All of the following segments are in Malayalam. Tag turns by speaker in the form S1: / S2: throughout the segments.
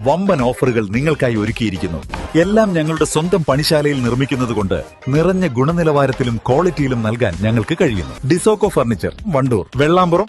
S1: വമ്പൻ ഓഫറുകൾ നിങ്ങൾക്കായി ഒരുക്കിയിരിക്കുന്നു. എല്ലാം ഞങ്ങളുടെ സ്വന്തം പണിശാലയിൽ നിർമ്മിക്കുന്നതുകൊണ്ട് നിറഞ്ഞ ഗുണനിലവാരത്തിലും ക്വാളിറ്റിയിലും നൽകാൻ ഞങ്ങൾക്ക് കഴിയുന്നു. ഡിസോക്കോ ഫർണിച്ചർ, വണ്ടൂർ, വെള്ളാമ്പുറം.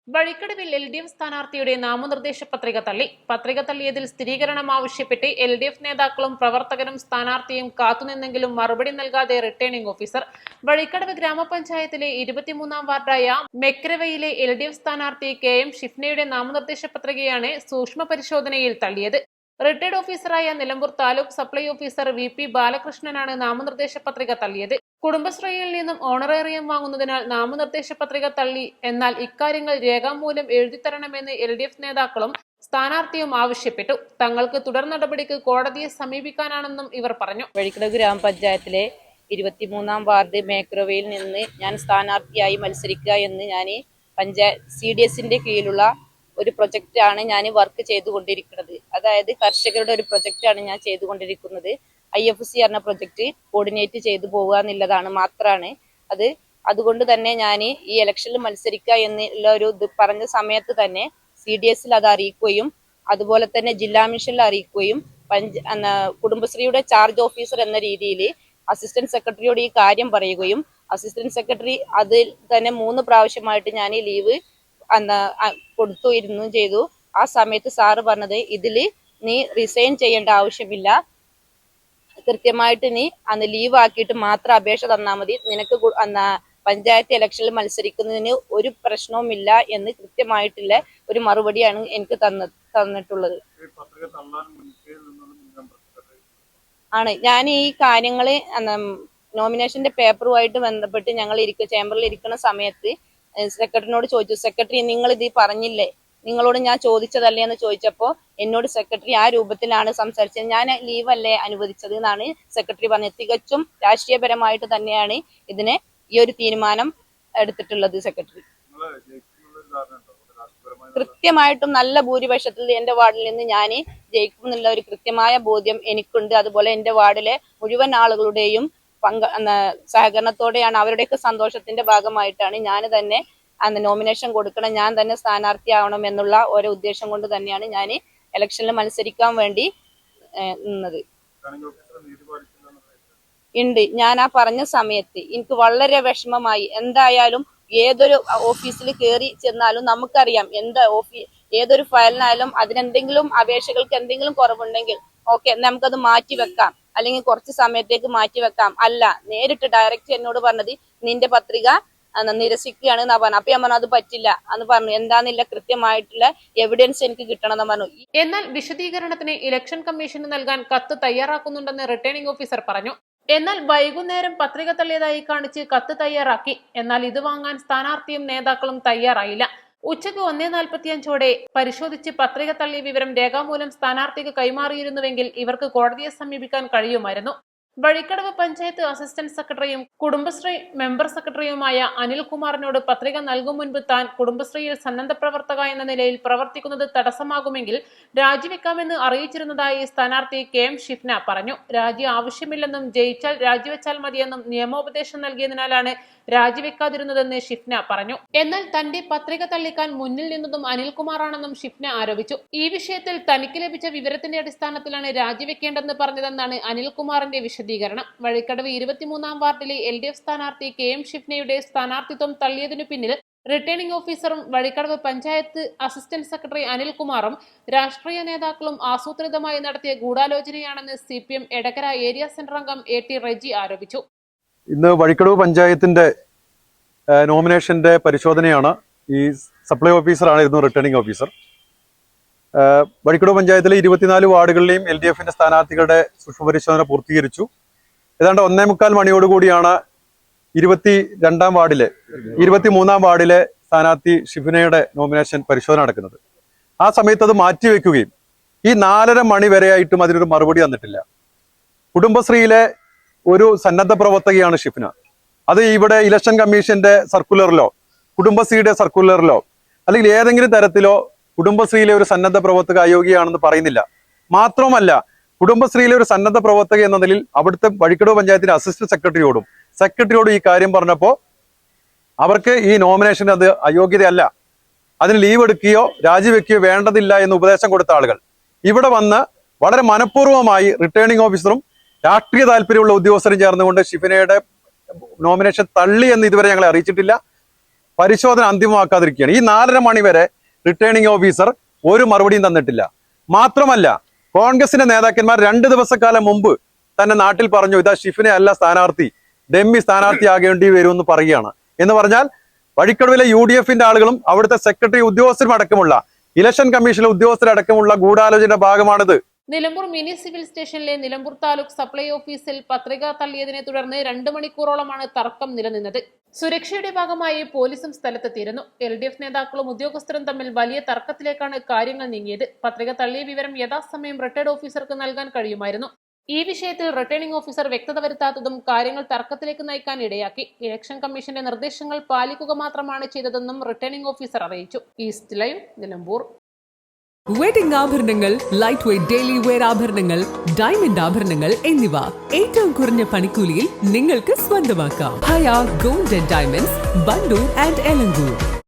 S2: വഴിക്കടവിൽ LDF സ്ഥാനാർത്ഥിയുടെ നാമനിർദ്ദേശ പത്രിക തള്ളി. പത്രിക തള്ളിയതിൽ സ്ഥിരീകരണം ആവശ്യപ്പെട്ട് LDF നേതാക്കളും പ്രവർത്തകരും സ്ഥാനാർത്ഥിയും കാത്തുനിന്നെങ്കിലും മറുപടി നൽകാതെ റിട്ടേണിംഗ് ഓഫീസർ. വഴിക്കടവ് ഗ്രാമപഞ്ചായത്തിലെ 23-ാം വാർഡായ മെക്രവയിലെ LDF സ്ഥാനാർത്ഥി KM ഷിഫ്നയുടെ നാമനിർദ്ദേശ പത്രികയാണ് സൂക്ഷ്മ പരിശോധനയിൽ തള്ളിയത്. റിട്ടയർഡ് ഓഫീസറായ Nilambur taluk supply officer VP ബാലകൃഷ്ണനാണ് നാമനിർദ്ദേശ പത്രിക തള്ളിയത്. കുടുംബശ്രീയിൽ നിന്നും ഓണറേറിയം വാങ്ങുന്നതിനാൽ നാമനിർദ്ദേശ പത്രിക തള്ളി. എന്നാൽ ഇക്കാര്യങ്ങൾ രേഖാമൂലം എഴുതിത്തരണമെന്ന് LDF നേതാക്കളും സ്ഥാനാർത്ഥിയും ആവശ്യപ്പെട്ടു. തങ്ങൾക്ക് തുടർ നടപടിക്ക് കോടതിയെ സമീപിക്കാനാണെന്നും ഇവർ പറഞ്ഞു.
S3: വഴിക്കടവ് ഗ്രാമപഞ്ചായത്തിലെ 23-ാം വാർഡ് മേക്രോവയിൽ നിന്ന് ഞാൻ സ്ഥാനാർത്ഥിയായി മത്സരിക്കുക എന്ന് ഞാൻ CDSന്റെ കീഴിലുള്ള ഒരു പ്രൊജക്റ്റാണ് ഞാൻ വർക്ക് ചെയ്തുകൊണ്ടിരിക്കുന്നത്. അതായത് കർഷകരുടെ ഒരു പ്രൊജക്റ്റാണ് ഞാൻ ചെയ്തുകൊണ്ടിരിക്കുന്നത്. IFC എന്ന പ്രൊജക്ട് കോർഡിനേറ്റ് ചെയ്തു പോകുക എന്നുള്ളതാണ് മാത്രമാണ് അത്. അതുകൊണ്ട് തന്നെ ഞാൻ ഈ ഇലക്ഷനിൽ മത്സരിക്കുക എന്നുള്ള ഒരു ഇത് പറഞ്ഞ സമയത്ത് തന്നെ CDSൽ അത് അറിയിക്കുകയും അതുപോലെ തന്നെ ജില്ലാ മിഷനിൽ അറിയിക്കുകയും കുടുംബശ്രീയുടെ ചാർജ് ഓഫീസർ എന്ന രീതിയിൽ അസിസ്റ്റന്റ് സെക്രട്ടറിയോട് ഈ കാര്യം പറയുകയും അസിസ്റ്റന്റ് സെക്രട്ടറി അതിൽ തന്നെ 3 പ്രാവശ്യമായിട്ട് ഞാൻ ഈ ലീവ് കൊടുത്തുയിരുന്നു ചെയ്തു. ആ സമയത്ത് സാറ് പറഞ്ഞത് ഇതിൽ നീ റിസൈൻ ചെയ്യേണ്ട ആവശ്യമില്ല, കൃത്യമായിട്ട് നീ അന്ന് ലീവ് ആക്കിയിട്ട് മാത്രം അപേക്ഷ തന്നാൽ മതി, നിനക്ക് പഞ്ചായത്ത് ഇലക്ഷനിൽ മത്സരിക്കുന്നതിന് ഒരു പ്രശ്നവുമില്ല എന്ന് കൃത്യമായിട്ടുള്ള ഒരു മറുപടിയാണ് എനിക്ക് തന്നിട്ടുള്ളത്. ആണ് ഞാൻ ഈ കാര്യങ്ങള് നോമിനേഷന്റെ പേപ്പറുമായിട്ട് ബന്ധപ്പെട്ട് ഞങ്ങൾ ചേംബറിൽ ഇരിക്കുന്ന സമയത്ത് സെക്രട്ടറിനോട് ചോദിച്ചു, സെക്രട്ടറി നിങ്ങൾ ഇത് പറഞ്ഞില്ലേ, നിങ്ങളോട് ഞാൻ ചോദിച്ചതല്ലേ എന്ന് ചോദിച്ചപ്പോൾ എന്നോട് സെക്രട്ടറി ആ രൂപത്തിലാണ് സംസാരിച്ചത്. ഞാൻ ലീവല്ലേ അനുവദിച്ചത് എന്നാണ് സെക്രട്ടറി പറഞ്ഞത്. തികച്ചും രാഷ്ട്രീയപരമായിട്ട് തന്നെയാണ് ഈ ഒരു തീരുമാനം എടുത്തിട്ടുള്ളത് സെക്രട്ടറി. കൃത്യമായിട്ടും നല്ല ഭൂരിപക്ഷത്തിൽ എന്റെ വാർഡിൽ നിന്ന് ഞാൻ ജയിക്കും എന്നുള്ള ഒരു കൃത്യമായ ബോധ്യം എനിക്കുണ്ട്. അതുപോലെ എന്റെ വാർഡിലെ മുഴുവൻ ആളുകളുടെയും സഹകരണത്തോടെയാണ്, അവരുടെയൊക്കെ സന്തോഷത്തിന്റെ ഭാഗമായിട്ടാണ് ഞാൻ തന്നെ നോമിനേഷൻ കൊടുക്കണം, ഞാൻ തന്നെ സ്ഥാനാർത്ഥിയാവണം എന്നുള്ള ഓരോ ഉദ്ദേശം കൊണ്ട് തന്നെയാണ് ഞാൻ ഇലക്ഷനിൽ മത്സരിക്കാൻ വേണ്ടി നിന്നത്. ഉണ്ട്. ഞാൻ ആ പറഞ്ഞ സമയത്ത് എനിക്ക് വളരെ വിഷമമായി. എന്തായാലും ഏതൊരു ഓഫീസിൽ കയറി ചെന്നാലും നമുക്കറിയാം ഏതൊരു ഫയലിനായാലും അതിനെന്തെങ്കിലും അപേക്ഷകൾക്ക് എന്തെങ്കിലും കുറവുണ്ടെങ്കിൽ ഓക്കെ നമുക്കത് മാറ്റിവെക്കാം, അല്ലെങ്കിൽ കുറച്ച് സമയത്തേക്ക് മാറ്റിവെക്കാം. അല്ല, നേരിട്ട് ഡയറക്റ്റ് എന്നോട് പറഞ്ഞത് നിന്റെ പത്രിക നിരസിക്കുകയാണ് എന്നാ പറഞ്ഞു. അപ്പൊ ഞാൻ പറഞ്ഞു അത് പറ്റില്ല എന്ന് പറഞ്ഞു. എന്താന്നില്ല കൃത്യമായിട്ടുള്ള എവിഡൻസ് എനിക്ക് കിട്ടണം എന്ന് പറഞ്ഞു.
S2: എന്നാൽ വിശദീകരണത്തിന് ഇലക്ഷൻ കമ്മീഷന് നൽകാൻ കത്ത് തയ്യാറാക്കുന്നുണ്ടെന്ന് റിട്ടേണിംഗ് ഓഫീസർ പറഞ്ഞു. എന്നാൽ വൈകുന്നേരം പത്രിക തള്ളിയതായി കാണിച്ച് കത്ത് തയ്യാറാക്കി. എന്നാൽ ഇത് വാങ്ങാൻ സ്ഥാനാർത്ഥിയും നേതാക്കളും തയ്യാറായില്ല. ഉച്ചയ്ക്ക് 1:45 പരിശോധിച്ച് പത്രിക തള്ളിയ വിവരം രേഖാമൂലം സ്ഥാനാർത്ഥിക്ക് കൈമാറിയിരുന്നുവെങ്കിൽ ഇവർക്ക് കോടതിയെ സമീപിക്കാൻ കഴിയുമായിരുന്നു. വഴിക്കടവ് പഞ്ചായത്ത് അസിസ്റ്റന്റ് സെക്രട്ടറിയും കുടുംബശ്രീ മെമ്പർ സെക്രട്ടറിയുമായ അനിൽകുമാറിനോട് പത്രിക നൽകും മുൻപ് താൻ കുടുംബശ്രീയിൽ സന്നദ്ധ പ്രവർത്തക എന്ന നിലയിൽ പ്രവർത്തിക്കുന്നത് തടസ്സമാകുമെങ്കിൽ രാജിവെക്കാമെന്ന് അറിയിച്ചിരുന്നതായി സ്ഥാനാർത്ഥി KM ഷിഫ്ന പറഞ്ഞു. രാജി ആവശ്യമില്ലെന്നും ജയിച്ചാൽ രാജിവെച്ചാൽ മതിയെന്നും നിയമോപദേശം നൽകിയതിനാലാണ് രാജിവെക്കാതിരുന്നതെന്ന് ഷിഫ്ന പറഞ്ഞു. എന്നാൽ തന്റെ പത്രിക തള്ളിക്കാൻ മുന്നിൽ നിന്നതും അനിൽകുമാറാണെന്നും ഷിഫ്ന ആരോപിച്ചു. ഈ വിഷയത്തിൽ തനിക്ക് ലഭിച്ച വിവരത്തിന്റെ അടിസ്ഥാനത്തിലാണ് രാജിവെക്കേണ്ടെന്ന് പറഞ്ഞതെന്നാണ് അനിൽകുമാറിന്റെ വിശദീകരണം. വഴിക്കടവ് 23-ാം വാർഡിലെ LDF സ്ഥാനാർത്ഥി KM ഷിഫ്നയുടെ സ്ഥാനാർത്ഥിത്വം തള്ളിയതിനു പിന്നിൽ റിട്ടേണിംഗ് ഓഫീസറും വഴിക്കടവ് പഞ്ചായത്ത് അസിസ്റ്റന്റ് സെക്രട്ടറി അനിൽകുമാറും രാഷ്ട്രീയ നേതാക്കളും ആസൂത്രിതമായി നടത്തിയ ഗൂഢാലോചനയാണെന്ന് CPM എടക്കര ഏരിയ സെന്റർ അംഗം AT റെജി ആരോപിച്ചു.
S4: ഇന്ന് വഴിക്കടവ് പഞ്ചായത്തിന്റെ നോമിനേഷന്റെ പരിശോധനയാണ്. ഈ സപ്ലൈ ഓഫീസറായിരുന്നു റിട്ടേണിംഗ് ഓഫീസർ. വഴിക്കടവ് പഞ്ചായത്തിലെ 24 വാർഡുകളിലെയും LDFന്റെ സ്ഥാനാർത്ഥികളുടെ സൂക്ഷ്മ പരിശോധന പൂർത്തീകരിച്ചു. ഏതാണ്ട് 1:45 മണിയോടുകൂടിയാണ് 23-ാം വാർഡിലെ സ്ഥാനാർത്ഥി ഷിഫ്നയുടെ നോമിനേഷൻ പരിശോധന നടക്കുന്നത്. ആ സമയത്ത് അത് മാറ്റിവെക്കുകയും ഈ 4:30 മണി വരെയായിട്ടും അതിനൊരു മറുപടി തന്നിട്ടില്ല. കുടുംബശ്രീയിലെ ഒരു സന്നദ്ധ പ്രവർത്തകയാണ് ഷിഫ്ന. അത് ഇവിടെ ഇലക്ഷൻ കമ്മീഷന്റെ സർക്കുലറിലോ കുടുംബശ്രീയുടെ സർക്കുലറിലോ അല്ലെങ്കിൽ ഏതെങ്കിലും തരത്തിലോ കുടുംബശ്രീയിലെ ഒരു സന്നദ്ധ പ്രവർത്തക അയോഗ്യയാണെന്ന് പറയുന്നില്ല. മാത്രമല്ല, കുടുംബശ്രീയിലെ ഒരു സന്നദ്ധ പ്രവർത്തക എന്ന നിലയിൽ അവിടുത്തെ വഴിക്കടവ് പഞ്ചായത്തിന്റെ അസിസ്റ്റന്റ് സെക്രട്ടറിയോടും ഈ കാര്യം പറഞ്ഞപ്പോൾ അവർക്ക് ഈ നോമിനേഷൻ അത് അയോഗ്യതയല്ല, അതിന് ലീവ് എടുക്കുകയോ രാജിവെക്കുകയോ വേണ്ടതില്ല എന്ന് ഉപദേശം കൊടുത്ത ആളുകൾ ഇവിടെ വന്ന് വളരെ മനഃപൂർവ്വമായി റിട്ടേണിംഗ് ഓഫീസറും രാഷ്ട്രീയ താല്പര്യമുള്ള ഉദ്യോഗസ്ഥരും ചേർന്നുകൊണ്ട് ഷിഫിനയുടെ നോമിനേഷൻ തള്ളി എന്ന് ഇതുവരെ ഞങ്ങളെ അറിയിച്ചിട്ടില്ല. പരിശോധന അന്തിമമാക്കാതിരിക്കുകയാണ്. ഈ 4:30 മണി വരെ റിട്ടേണിംഗ് ഓഫീസർ ഒരു മറുപടിയും തന്നിട്ടില്ല. മാത്രമല്ല, കോൺഗ്രസിന്റെ നേതാക്കന്മാർ 2 ദിവസക്കാലം മുമ്പ് തന്നെ നാട്ടിൽ പറഞ്ഞു, ഇതാ ഷിഫിനെ അല്ല സ്ഥാനാർത്ഥി, ഡെമ്മി സ്ഥാനാർത്ഥിയാകേണ്ടി വരുമെന്ന് പറയുകയാണ്. എന്ന് പറഞ്ഞാൽ വഴിക്കടവിലെ UDFന്റെ ആളുകളും അവിടുത്തെ സെക്രട്ടറി ഉദ്യോഗസ്ഥരും അടക്കമുള്ള ഇലക്ഷൻ കമ്മീഷനിലെ ഉദ്യോഗസ്ഥരടക്കമുള്ള ഗൂഢാലോചനയുടെ ഭാഗമാണിത്.
S2: നിലമ്പൂർ മിനി സിവിൽ സ്റ്റേഷനിലെ നിലമ്പൂർ താലൂക്ക് സപ്ലൈ ഓഫീസിൽ പത്രിക തള്ളിയതിനെ തുടർന്ന് 2 മണിക്കൂറോളമാണ് തർക്കം നിലനിന്നത്. സുരക്ഷയുടെ ഭാഗമായി പോലീസും സ്ഥലത്തെത്തിയിരുന്നു. LDF നേതാക്കളും ഉദ്യോഗസ്ഥരും തമ്മിൽ വലിയ തർക്കത്തിലേക്കാണ് കാര്യങ്ങൾ നീങ്ങിയത്. പത്രിക തള്ളിയ വിവരം യഥാസമയം റിട്ടയർഡ് ഓഫീസർക്ക് നൽകാൻ കഴിയുമായിരുന്നു. ഈ വിഷയത്തിൽ റിട്ടേണിംഗ് ഓഫീസർ വ്യക്തത വരുത്താത്തതും കാര്യങ്ങൾ തർക്കത്തിലേക്ക് നയിക്കാൻ ഇടയാക്കി. ഇലക്ഷൻ കമ്മീഷന്റെ നിർദ്ദേശങ്ങൾ പാലിക്കുക മാത്രമാണ് ചെയ്തതെന്നും റിട്ടേണിംഗ് ഓഫീസർ അറിയിച്ചു. East live, Nilambur.
S5: വെഡിംഗ് ആഭരണങ്ങൾ, ലൈറ്റ് വെയ്റ്റ് ഡെയിലി വെയർ ആഭരണങ്ങൾ, ഡയമണ്ട് ആഭരണങ്ങൾ എന്നിവ ഏറ്റവും കുറഞ്ഞ പണിക്കൂലിയിൽ നിങ്ങൾക്ക് സ്വന്തമാക്കാം. Haya gold and diamonds, Bandur and Elankur.